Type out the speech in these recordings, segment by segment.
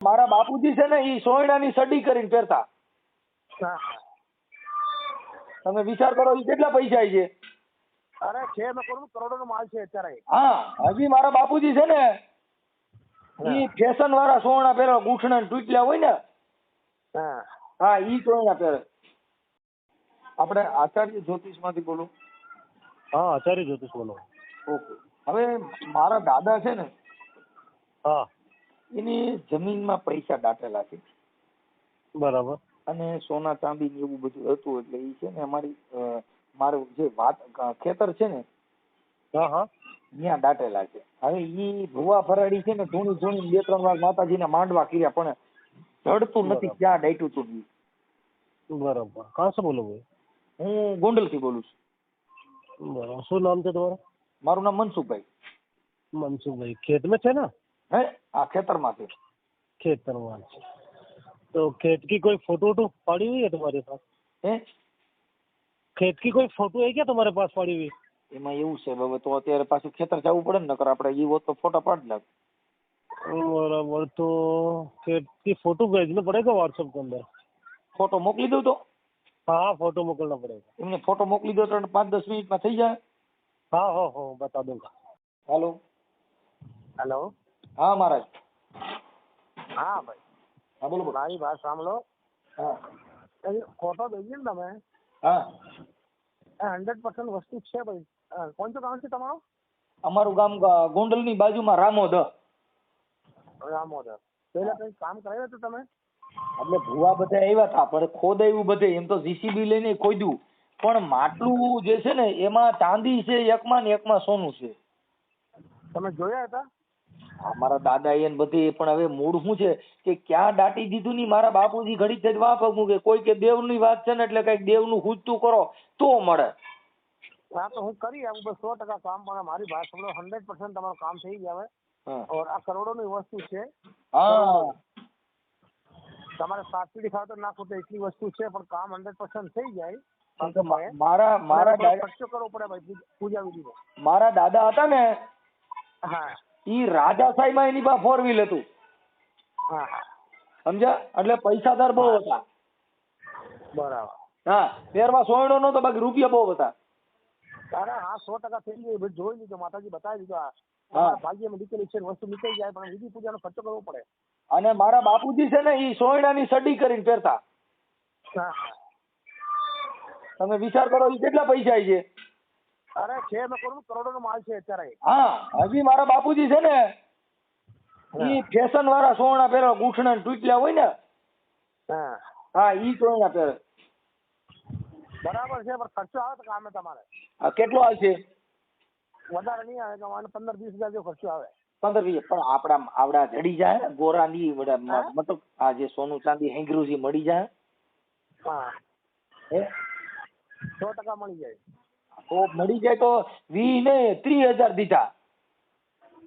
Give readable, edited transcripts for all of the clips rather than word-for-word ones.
મારા બાપુજી છે ને ઈ સોયડાની સડી કરીને પહેરતા. હા. તમે વિચાર કરો ઈ કેટલા પૈસા છે. અરે છે મેં કરું કરોડોનો માલ છે અત્યારે. હા હજી મારા બાપુજી છે ને ઈ ફેશન વાળા સોયડા પહેરે, ગૂંઠણા તૂટલા હોય ને. હા. હા ઈ સોયડા પહેરે. આપણે આચાર્ય જ્યોતિષ માંથી બોલો. હા આચાર્ય જ્યોતિષ બોલો. ઓકે. હવે મારા દાદા છે ને હા એની જમીનમાં પૈસા દાટેલા છે બરાબર. અને સોના ચાંદી ને એવું બધું હતું. એટલે ઈ છે ને અમારી મારું જે વાત ખેતર છે ને હા હા ત્યાં દાટેલા છે. હવે ઈ ભુવા ફરાડી છે ને ધૂણી ધૂણી 2-3 વાર માતાજીના માંડવા કર્યા પણ જડતું નથી. બરાબર. ક્યાં દાટ્યું તું ઈ. बराबर. कहाँ से बोलो भाई? હું ગોંડલ થી બોલું છું. बराबर. શું નામ છે તમારું? મારું નામ મનસુખભાઈ. मनसुख भाई. खेत में थे ना? હે આ ખેતરમાં છે. खेतरवान से तो खेत की कोई फोटो वोटो पड़ी हुई है तुम्हारे पास? હે खेत की कोई फोटो है क्या तुम्हारे पास पड़ी हुई? એમાં એવું છે હવે તો અત્યારે પાછું ખેતર જવું પડે ને, નકર આપણે ઈ હોત તો ફોટા પાડી નાખ. बराबर. तो खेत की फोटो भेजना पड़ेगा व्हाट्सएप के अंदर. ફોટો મોકલી દઉં તો? हाँ हाँ फोटो मोकलना पड़ेगा. એમને ફોટો મોકલી દો તો 5-10 મિનિટમાં થઈ જાય. हाँ हाँ हाँ बता दूंगा. હાલો. હેલો. હા મહારાજ. હા ભાઈ. હા બોલો બોલો. મારી વાત સાંભળો. હા ફોટો દઈએ ને તમે હા 100% વસ્તુ છે ભાઈ. કોણ તો ગામ છે તમારું? અમારું ગામ ગોંડલની બાજુમાં રામોદ. રામોદર. પેલા કઈ કામ કરાયું હતું તમે? એટલે ભુવા બધા આવ્યા હતા પણ ખોદાયું બધે. એમ તો જીસીબી લઈને ખોદ્યું પણ માટલું જે છે ને એમાં ચાંદી છે એકમાં ને એકમાં સોનું છે. તમે જોયા હતા? મારા દાદા એને બધી. પણ હવે મૂળ શું છે કે ક્યાં દાટી દીધું ની મારા બાપુજી ઘડી જ વાપ મૂકે. કોઈ કે દેવની વાત છે ને એટલે કઈક દેવનું હુજતું કરો તો મળે. હા તો હું કરી આવું બસ 100% કામ. પણ મારી વાત સાંભળો 100% તમારું કામ થઈ જાય. હા ઓર આ કરોડોની વસ્તુ છે. હા તમારે સાતપીડી ખાવ તો ના ખૂટે એટલી વસ્તુ છે. પણ કામ 100% થઈ જાય. કેમ કે મારા તમારે થોડો દાદા ખર્ચો કરવો પડે ભાઈ પૂજા વિધિનો. મારા દાદા હતા ને હા ઈ રાજાશાહીમાં એની પાસે 4 વ્હીલ હતું. હા હા સમજ્યા? એટલે પૈસાદાર બહુ હતા. બરાબર. હા પહેરવા સોયડો નતો, બાકી રૂપિયા બહુ હતા. અરે હા 100% થઈ ગયું. બધું જોઈ લીધું. માતાજી બતાવી દીધું. હા. તમારા ભાગ્યમાં દીકરી છે વસ્તુ નીકળી જાય. પણ વિધિ પૂજાનો ખર્ચો કરવો પડે. અને મારા બાપુજી છે ને ઈ સોયડાની સડી કરીને પહેરતા. હા તમે વિચાર કરો ઈ કેટલા પૈસા છે. અરે છે મેં કરું કરોડોનો માલ છે અત્યારે. હા હજી મારા બાપુજી છે ને ઈ ફેશન વાળા સોયડા પહેરે, ગૂંઠણા તૂટલા હોય ને. હા હા ઈ સોયડા પહેરે. બરાબર છે. પણ ખર્ચો આવે તો કામે તમારે. આ કેટલો આવશે? વધારે નહીં આવે. તમારે 15-20 હજાર જેવો ખર્ચો આવે. 15-20. પણ આપડા આવડા જડી જાય ને ગોરાની મતલબ આ જે સોનું ચાંદી હેંગરું છે મળી જાય. હા હે 100% મળી જાય. તો મળી જાય તો 20 ને 30,000 દીધા.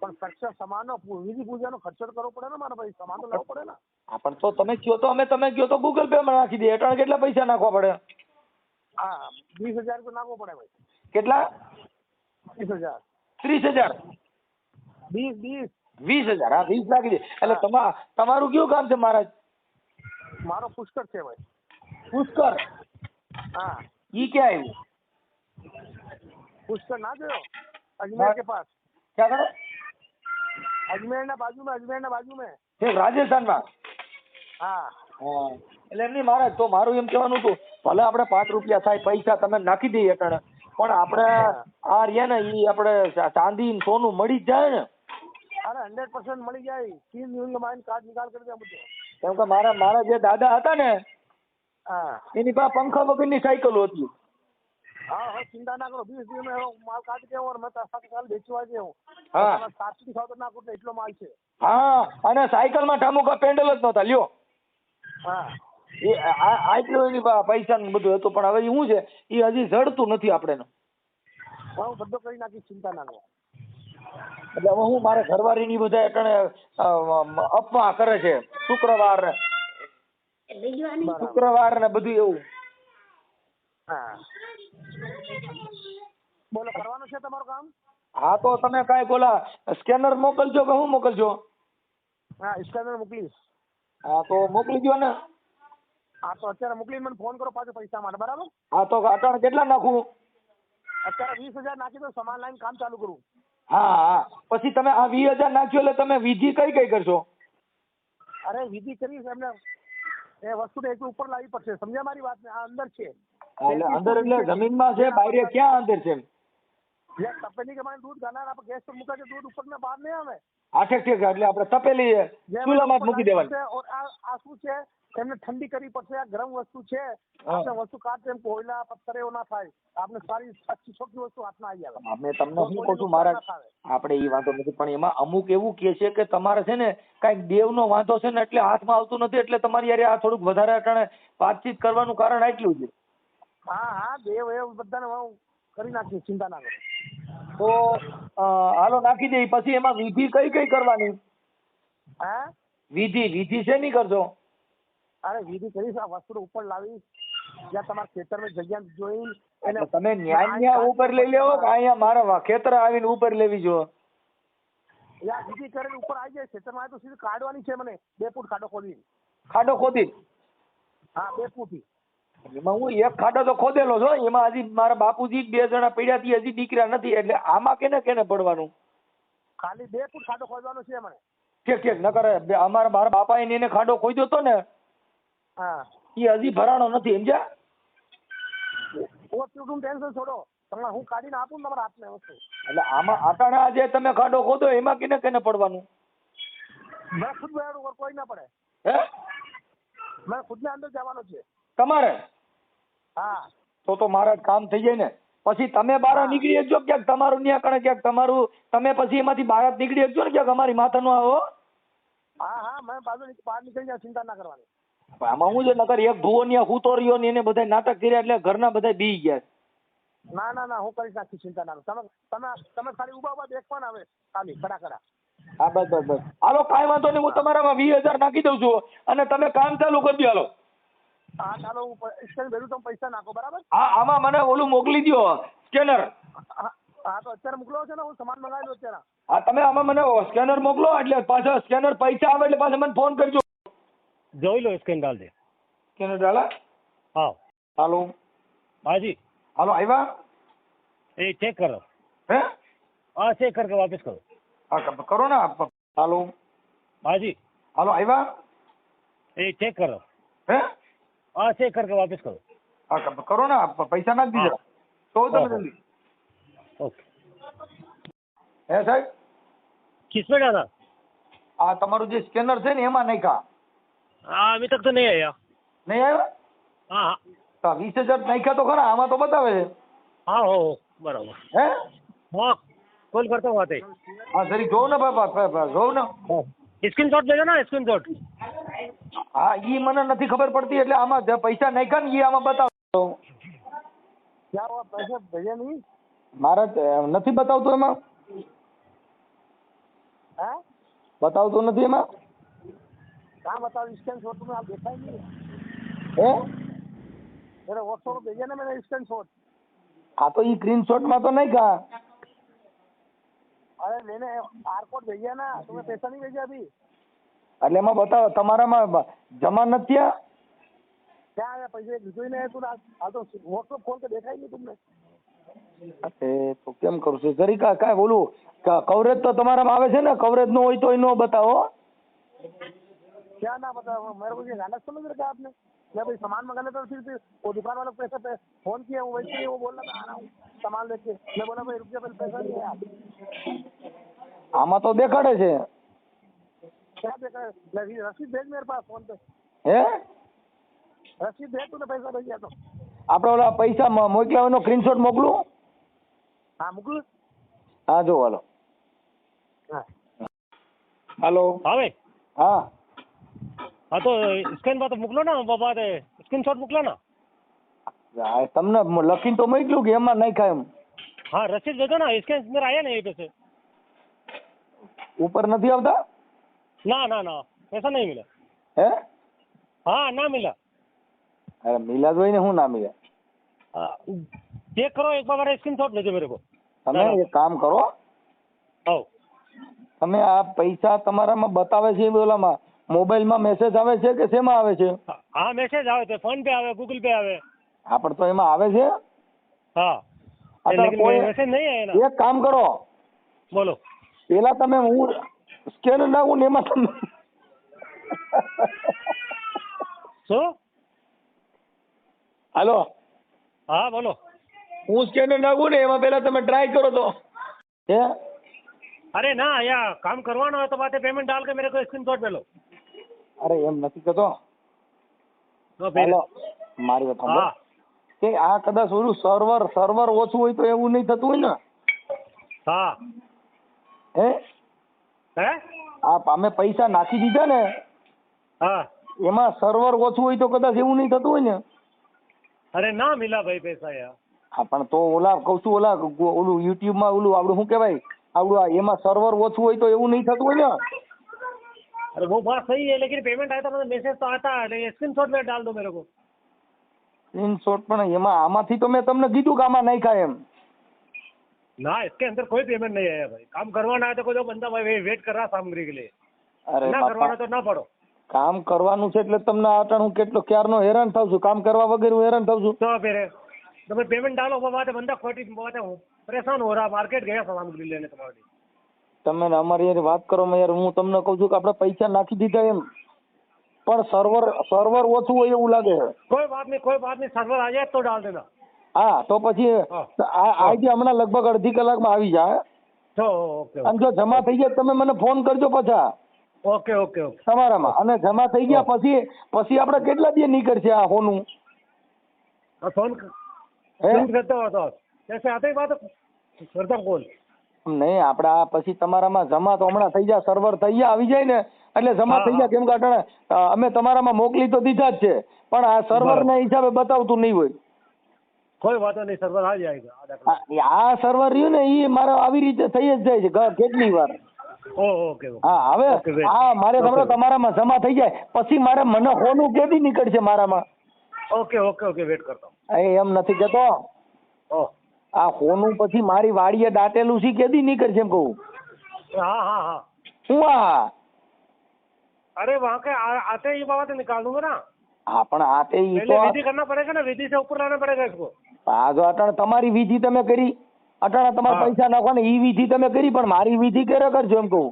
પણ ખર્ચો સમાનો વિધિ પૂજાનો ખર્ચો તો કરવો પડે ને મારા ભાઈ. સમાન તો લેવો પડે ને. હા પણ તો તમે કયો તો તમે કયો તો ગૂગલ પે માં નાખી દે. એટલે કેટલા પૈસા નાખવા પડે? હા 20,000 તો નાખવો પડે ભાઈ. કેટલા? 20,000. 30,000. 20. 20,000. હા 20 નાખી દે. એટલે તમારું કયું કામ છે મહારાજ? મારો પુષ્કર છે ભાઈ. પુષ્કર? હા ઈ ક્યાં આવ્યું? पुष्कर ना जो अजमेर के पास. क्या करे? अजमेर ना बाजू में છે રાજસ્થાનમાં. हाँ હા એટલે એમ નહીં મહારાજ, તો મારું એમ કહેવાનું હતું ભલે આપણે 5 રૂપિયા થાય પૈસા તમે નાખી દઈએ અટાણે, પણ આપણે આ રહ્યા ને ઈ આપણે ચાંદી ને સોનું મળી જ જાય ને. अरे 100% मળી જાય. 3 दिन में माइन कार्ड निकाल कर दे मुझे. કેમ કે મારા જે દાદા હતા ને हाँ એની પાસે પંખા વગરની સાયકલ હતી. हाँ हाँ चिंता ना करो. 20 दिन में माल काट के और मैं 7 साल बेचवा दे हूँ. हाँ તમે 7 ખાવ તો ના ખૂટે એટલો માલ છે. હા અને સાયકલમાં ઠામુકા પેન્ડલ જ નહોતા લ્યો. હા એ આટલું એની પાસે પૈસા ને બધું હતું. પણ હવે શું છે એ હજી જડતું નથી આપણે. હું બધો કરી નાખી. ચિંતા ના કરો. એટલે હવે હું મારે ઘરવાળીની બધા અટાણે અપવા કરે છે. શુક્રવાર ને બધું એવું. હા બોલો કરવાનું છે તમારું કામ? હા તો તમે કાંઈ બોલા સ્કેનર મોકલજો કે હું મોકલજો? હા સ્કેનર મોકલીશ. હા તો મોકલી દો ને. હા તો અત્યારે મોકલીને મને ફોન કરો પાછો પૈસા માટે, બરાબર? હા તો અટાણે કેટલા નાખું? અત્યારે 20,000 નાખી દો, સામાન લાવીને કામ ચાલુ કરું. હા હા પછી તમે આ 20,000 નાખ્યો એટલે તમે વિધિ કઈ કઈ કરશો? અરે વિધિ કરીશ એમને, એ વસ્તુ ને એટલું ઉપર લાવવી પડશે, સમજ્યા મારી વાત ને? આ અંદર છે એટલે અંદર એટલે જમીનમાં છે, બહાર ક્યાં અંદર છે? તપેલી કે મને દૂધ ગાના આપણે ગેસ પર મૂકે છે, દૂધ ઉપર ને બહાર નહીં આવે. હા ઠીક ઠીક, એટલે આપણે તપેલી ચૂલામાં જ મૂકી દેવાની. આ શું છે, એમને ઠંડી કરવી પડશે. આ ગરમ વસ્તુ છે, આપણે વસ્તુ કાઢશે એમ કોયલા પથ્થર એવું ના થાય. આપણે સારી સાચી છોકરી વસ્તુ હાથમાં આવી આવે. અમે તમને શું કહું છું મારા, આપણે એ વાંધો નથી, પણ એમાં અમુક એવું કે છે કે તમારે છે ને કાંઈક દેવનો વાંધો છે ને એટલે હાથમાં આવતું નથી, એટલે તમારી યારે આ થોડુંક વધારે અટાણે વાતચીત કરવાનું કારણ આટલું છે. હા હા, દેવ એવું બધાને હું કરી નાખીશ, ચિંતા ના કરો. તો હાલો નાખી દઈ. પછી એમાં વિધિ કઈ કઈ કરવાની? હા વિધિ છે નહીં કરશો? અરે વિધિ કરીશ, આ વસ્તુ ઉપર લાવી જ્યાં તમારા ખેતરમાં જગ્યા જોઈ એને તમે ન્યાય ઉપર લઈ લેવો કે અહીંયા મારા ખેતર આવીને ઉપર લેવી જો? યા વિધિ કરીને ઉપર આવી જાય ખેતરમાં આવે તો સીધી કાઢવાની છે મને 2 ફૂટ ખાડો ખોદી. ખાડો ખોદી? હા 2 ફૂટ. એમાં હું એક ખાડો તો ખોદેલો છો, એમાં હજી મારા બાપુજી 2 જણા પડ્યા થી હજી દીકરા નથી, એટલે આમાં કેને કેને પડવાનું? ખાલી 2 ફૂટ ખાડો ખોદવાનો છે મને. ઠીક ઠીક, ન કરે મારા બાપા એને ખાડો ખોદ્યો હતો ને, હા એ હજી ભરાણો નથી, સમજ્યા? તું ટેન્શન છોડો, તમને હું કાઢીને આપું ને તમારા હાથને વસ્તુ. એટલે આમાં આટાણા જે તમે ખાડો ખોદો એમાં કેને કેને પડવાનું? મેં ખુદ બેઠું, કોઈ ના પડે. હે? મેં ખુદ ને અંદર જવાનો છે. તમારે? હા તો મારા કામ થઈ જાય ને. પછી તમે બહાર નીકળી શકજો ક્યાંક, તમારું ન્યા કણે ક્યાંક તમારું, તમે પછી એમાંથી બહાર નીકળી શકજો ને ક્યાંક, અમારી માથા નો આવો. હા હા, મેં બહાર નીકળી જાય, ચિંતા ના કરવાની. આમાં હું છે નકર એક ભૂવો ન્યા હૂતો રહ્યો ને એને બધા નાટક કર્યા એટલે ઘરના બધા બી ગયા. ના ના ના, હું કરી નાખી, ચિંતા ના કરો. તમે ખાલી ઉભા દેખવાના આવે ખાલી ખડા. હા બસ હાલો, કાંઈ વાંધો નહીં, હું તમારામાં 20,000 નાખી દઉં છું અને તમે કામ ચાલુ કરી દો. હાલો હા ચાલો, હું સ્કેન ભેરું, તમે પૈસા નાખો, બરાબર? હા, આમાં મને ઓલું મોકલી દો સ્કેનર. હા તો અત્યારે મોકલો છે ને, હું સામાન મંગાવી દઉં અત્યારે. હા તમે આમાં મને સ્કેનર મોકલો, એટલે પાછા સ્કેનર પૈસા આવે એટલે પાછા મને ફોન કરજો. જોઈ લો, સ્કેન ડાલ દે. સ્કેનર ડાલા? हाँ હાલો हाँ जी, હાલો, આવ્યા? ये चेक करो। હે? हाँ चेक करके वापस करो। હા કરો ને. હાલો हाँ जी, હાલો, આવ્યા? ये चेक करो। હે? हाँ चेक करके वापस करो। હા કરો ને, પૈસા નાખી દીધા. તો તમે જલ્દી. ओके, હે સાહેબ? किस में डाला? આ તમારું જે સ્કેનર છે ને એમાં નાખ્યા? हाँ अभी तक तो नहीं आया। નહીં આવ્યા? हाँ તો 20,000 નાખ્યા તો ખરા, આમાં તો બતાવે છે. हाँ हो बराबर। હે? हाँ कॉल करता हूँ आते। હા જરી જોઉં ને બાપા, જોઉં ને. स्क्रीन शॉट भेजो ना, स्क्रीन शॉट। હા ઈ મને નથી ખબર પડતી, એટલે આમાં જે પૈસા નાખ્યા ને ઈ આમાં બતાવો. ક્યાં हुआ, પૈસા ભેજે નહીં? મારે નથી બતાવતું એમાં, હા બતાવતું નથી એમાં. कहाँ बताओ, स्कैन शॉट में आप देखा ही नहीं? હે? मेरे व्हाट्सएप पे भेजा ना मैंने स्कैन शॉट। આ તો ઈ સ્ક્રીનશોટ માં તો નાખ્યા. अरे मैंने आर कोड भेजा ना, तुम्हें पैसा नहीं भेजा अभी? એટલે એમાં બતાવો તમારામાં જમા નથી થયા. क्या आया पैसे, बिल्कुल नहीं है। तू आज तो व्हाट्सएप खोल के देखा ही नहीं तुमने? એ તો કેમ કરું છું જરી કાંઈ બોલું, કવરેજ તો તમારામાં આવે છે ને, કવરેજ નો હોય તો નો બતાવો. क्या ना बता, मेरे को ये गलत समझ रखा आपने? मैं भाई सामान मंगा लेता, फिर वो दुकान वाला पैसा पे फोन किया, वो वैसे ही वो बोल रहा था आ रहा हूँ सामान लेके। मैं बोला भाई रुक जा, पहले पैसा नहीं है आप। આમાં તો દેખાડે છે. क्या देखा? रसीद भेज मेरे पास फोन पे, હે? रसीद भेज, तूने पैसा भेजा तो। આપણે ઓલા પૈસા મોકલ્યા એનો સ્ક્રીનશોટ મોકલું? हाँ मुकुल। હા જો હાલો. हाँ હાલો हाँ भाई, હા हाँ तो स्कैन बात मोकलो ना, बाबा स्क्रीन शॉट मोकलो ना। આ તમને લખીને તો મોકલ્યું કે એમાં નાખ્યા એમ? हाँ रसीद भेजो ना, स्कैन मेरा आया नहीं पे से। ઉપર નથી આવતા? ना ना ना, पैसा नहीं मिला। હે? हाँ ना मिला। અરે મિલા જોઈને હું ના મિલા? चेक करो एक बार, स्क्रीन शॉट भेजो मेरे को। તમે એક કામ કરો, आओ। તમે આ પૈસા તમારામાં બતાવે છે ઓલામાં મોબાઈલમાં મેસેજ આવે છે કે શેમાં આવે છે? હા મેસેજ આવે છે, ફોન પે આવે, ગૂગલ પે આવે. હા પણ તો એમાં આવે છે? હા અત્યારે લેકિન કોઈ મેસેજ નહીં આવે એના. એક કામ કરો, બોલો. પેલા તમે હું સ્કેનર નાખું ને એમાં તમે શું? હાલો, હા બોલો. હું સ્કેનર નાખું ને એમાં પેલા તમે ટ્રાય કરો તો હે? अरे ना या काम करवाना हो तो बात है, पेमेंट डाल के मेरे को स्क्रीनशॉट भेलो. અરે એમ નથી કહેતો. तो फिर હાલો, મારી વાત સાંભળો. हाँ કે આ કદાચ ઓલું સર્વર ઓછું હોય તો એવું નહીં થતું હોય ને? हाँ હે है આ અમે પૈસા નાખી દીધા ને हाँ. એમાં સર્વર ઓછું હોય તો કદાચ એવું નહીં થતું હોય ને? अरे ना मिला भाई पैसा यार. હા પણ તો ઓલા કહું છું ઓલું યુટ્યુબમાં ઓલું આપણું શું કહેવાય આવડું એમાં સર્વર ઓછું હોય તો એવું નહીં થતું હોય ને? अरे वो बात सही है लेकिन पेमेंट आया था मतलब मैसेज तो आता है, स्क्रीनशॉट में डाल दो मेरे को. સ્ક્રીનશોટ પણ એમાં આમાંથી તો મેં તમને કીધું કે આમાં નાખ્યા એમ. ना इसके अंदर कोई पेमेंट नहीं आया भाई. काम करवाना है तो कोई तो बंदा भाई वेट कर रहा सामग्री के लिए. અરે ना करवाना બાપા, तो ना पड़ो. કામ કરવાનું છે એટલે તમને આટણ હું કેટલો ક્યારનો હેરાન થાઉં છું, કામ કરવા વગર હું હેરાન થાઉં છું. तो फिर तो भाई पेमेंट डालो, वो बात है, बंदा खोटी बात है, परेशान हो रहा, मार्केट गया सामग्री लेने तुम्हारी. તમે ને અમારી યાર વાત કરો માં યાર, હું તમને કહું છું કે આપણે પૈસા નાખી દીધા એમ, પણ સર્વર ઓછું હોય એવું લાગે છે. कोई बात नहीं, सर्वर आ जाए तो डाल देना. હા તો પછી આજે હમણાં લગભગ અડધી કલાકમાં આવી જાય. तो ओके અને જો જમા થઈ ગયા તમે મને ફોન કરજો પાછા ओके ओके ओके. તમારામાં, અને જમા થઈ ગયા પછી આપણે કેટલા દી નીકળશે આ હોનું? फोन હે करते हो तो जैसे आते ही बात करता हूँ कॉल. નહીં આપણે આ પછી તમારામાં જમા તો હમણાં થઈ જાય, સર્વર થઈ જાય આવી જાય ને એટલે જમા થઈ જાય. કેમ કે અટાણે અમે તમારામાં મોકલી તો દીધા જ છે પણ આ સર્વર ના હિસાબે બતાવતું નહીં હોય. कोई बात नहीं, सर्वर आ जाएगा आधा कलाक. આ સર્વર રહ્યું ને એ મારે આવી રીતે થઈ જ જાય છે કેટલી વાર. Okay okay. હા હવે હા મારે ખબર તમારામાં જમા થઈ જાય પછી મને હોનું કેદી નીકળશે મારામાં? ओके ओके ओके वेट करता हूँ. એમ નથી કેતો, ओह આ હોનું પછી મારી વાડીએ દાટેલું છે કેદી નીકળશે એમ કહું. हाँ हाँ हाँ. હું अरे वहाँ के आते ही बाबा तो निकाल दूंगा ना. હા પણ આ તે ઈ पहले તો विधि करना पड़ेगा ना, विधि से ऊपर लाना पड़ेगा इसको. આ જો અટાણે તમારી વિધિ તમે કરી, અટાણે તમારે હા. પૈસા નાખવાને ઈ વિધિ તમે કરી પણ મારી વિધિ ક્યારે કરજો એમ કહું.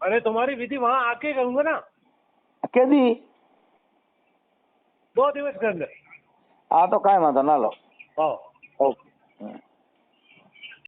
अरे तुम्हारी विधि वहाँ आके करूंगा ना કેદી? 2 दिवस के अंदर. હા તો કાંઈ વાંધો ના લો. हाँ